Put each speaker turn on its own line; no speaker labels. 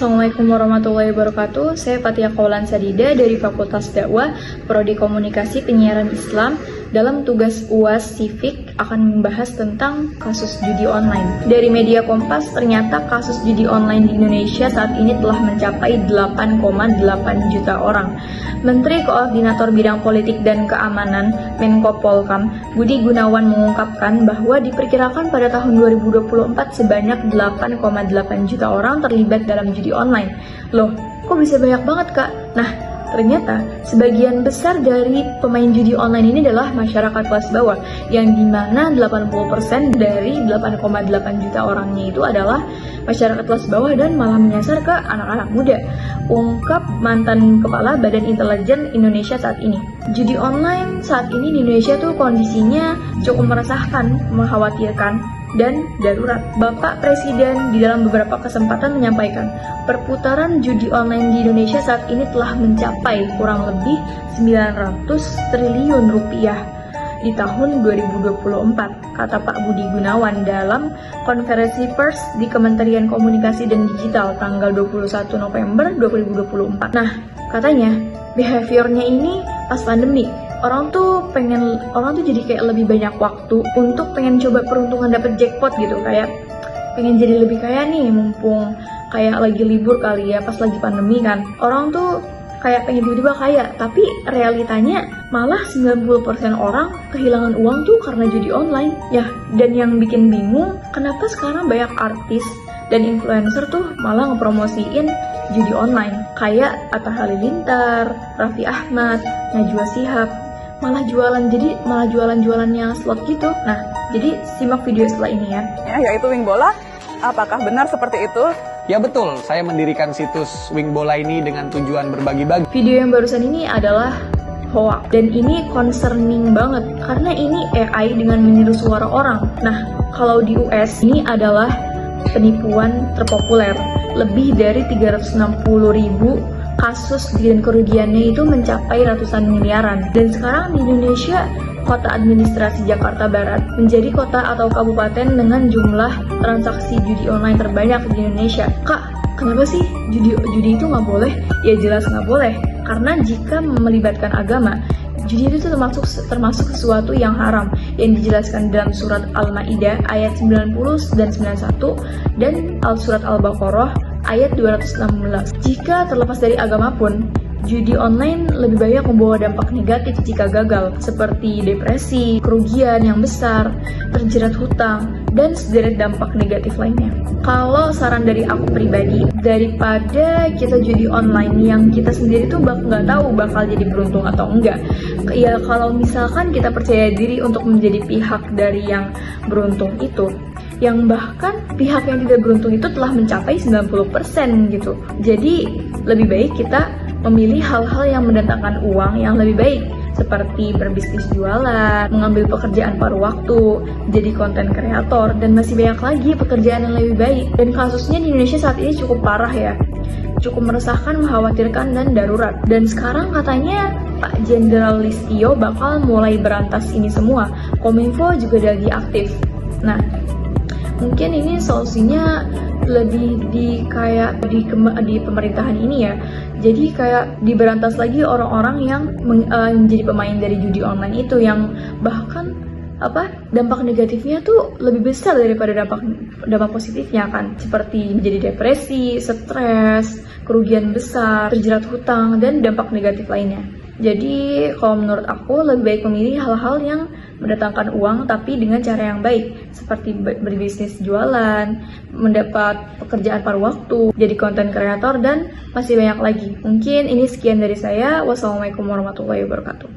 Assalamualaikum warahmatullahi wabarakatuh. Saya Fathia Kaulan Sadida dari Fakultas Dakwah, Prodi Komunikasi Penyiaran Islam. Dalam tugas UAS Sivik akan membahas tentang kasus judi online. Dari media Kompas, ternyata kasus judi online di Indonesia saat ini telah mencapai 8,8 juta orang. Menteri Koordinator Bidang Politik dan Keamanan Menko Polhukam Budi Gunawan mengungkapkan bahwa diperkirakan pada tahun 2024 sebanyak 8,8 juta orang terlibat dalam judi online. Loh, kok bisa banyak banget, Kak? Nah, ternyata sebagian besar dari pemain judi online ini adalah masyarakat kelas bawah, yang dimana 80% dari 8,8 juta orangnya itu adalah masyarakat kelas bawah dan malah menyasar ke anak-anak muda, ungkap mantan Kepala Badan Intelijen Indonesia saat ini. Judi online saat ini di Indonesia tuh kondisinya cukup meresahkan, mengkhawatirkan, dan darurat. Bapak Presiden di dalam beberapa kesempatan menyampaikan, perputaran judi online di Indonesia saat ini telah mencapai kurang lebih 900 triliun rupiah di tahun 2024, kata Pak Budi Gunawan dalam konferensi pers di Kementerian Komunikasi dan Digital tanggal 21 November 2024. Nah, katanya behaviornya ini pas pandemi, orang tuh jadi kayak lebih banyak waktu untuk pengen coba peruntungan dapet jackpot gitu, kayak pengen jadi lebih kaya nih, mumpung kayak lagi libur kali ya, pas lagi pandemi kan, orang tuh kayak pengen tiba-tiba kaya, tapi realitanya malah 90% orang kehilangan uang tuh karena judi online. Ya, dan yang bikin bingung, kenapa sekarang banyak artis dan influencer tuh malah ngepromosiin judi online, kayak Atta Halilintar, Raffi Ahmad, Najwa Shihab, malah jualan-jualannya slot gitu. Nah, jadi simak video setelah ini ya.
Yaitu Wing Bola. Apakah benar seperti itu?
Ya betul, saya mendirikan situs Wing Bola ini dengan tujuan berbagi-bagi.
Video yang barusan ini adalah hoax, dan ini concerning banget karena ini AI dengan meniru suara orang. Nah, kalau di US ini adalah penipuan terpopuler, lebih dari 360.000 kasus dan kerugiannya itu mencapai ratusan miliaran. Dan sekarang di Indonesia, Kota Administrasi Jakarta Barat menjadi kota atau kabupaten dengan jumlah transaksi judi online terbanyak di Indonesia. Kak, kenapa sih judi itu nggak boleh? Ya jelas nggak boleh, karena jika melibatkan agama, judi itu termasuk sesuatu yang haram, yang dijelaskan dalam surat Al-Maidah ayat 90 dan 91 dan surat Al-Baqarah ayat 216. Jika terlepas dari agama pun, judi online lebih banyak membawa dampak negatif jika gagal, seperti depresi, kerugian yang besar, terjerat hutang, dan sederet dampak negatif lainnya. Kalau saran dari aku pribadi, daripada kita judi online yang kita sendiri tuh nggak tahu bakal jadi beruntung atau enggak, ya kalau misalkan kita percaya diri untuk menjadi pihak dari yang beruntung itu, yang bahkan pihak yang tidak beruntung itu telah mencapai 90% gitu. Jadi lebih baik kita memilih hal-hal yang mendatangkan uang yang lebih baik, seperti berbisnis jualan, mengambil pekerjaan paruh waktu, jadi konten kreator, dan masih banyak lagi pekerjaan yang lebih baik. Dan kasusnya di Indonesia saat ini cukup parah ya, cukup meresahkan, mengkhawatirkan, dan darurat. Dan sekarang katanya Pak Jenderal Listio bakal mulai berantas ini semua. Kominfo juga lagi aktif. Nah, mungkin ini solusinya lebih di pemerintahan ini ya. Jadi kayak diberantas lagi orang-orang yang menjadi pemain dari judi online itu, yang bahkan dampak negatifnya tuh lebih besar daripada dampak positifnya kan, seperti menjadi depresi, stres, kerugian besar, terjerat hutang, dan dampak negatif lainnya. Jadi kalau menurut aku lebih baik memilih hal-hal yang mendatangkan uang tapi dengan cara yang baik, seperti berbisnis jualan, mendapat pekerjaan paruh waktu, jadi konten kreator, dan masih banyak lagi. Mungkin ini sekian dari saya. Wassalamualaikum warahmatullahi wabarakatuh.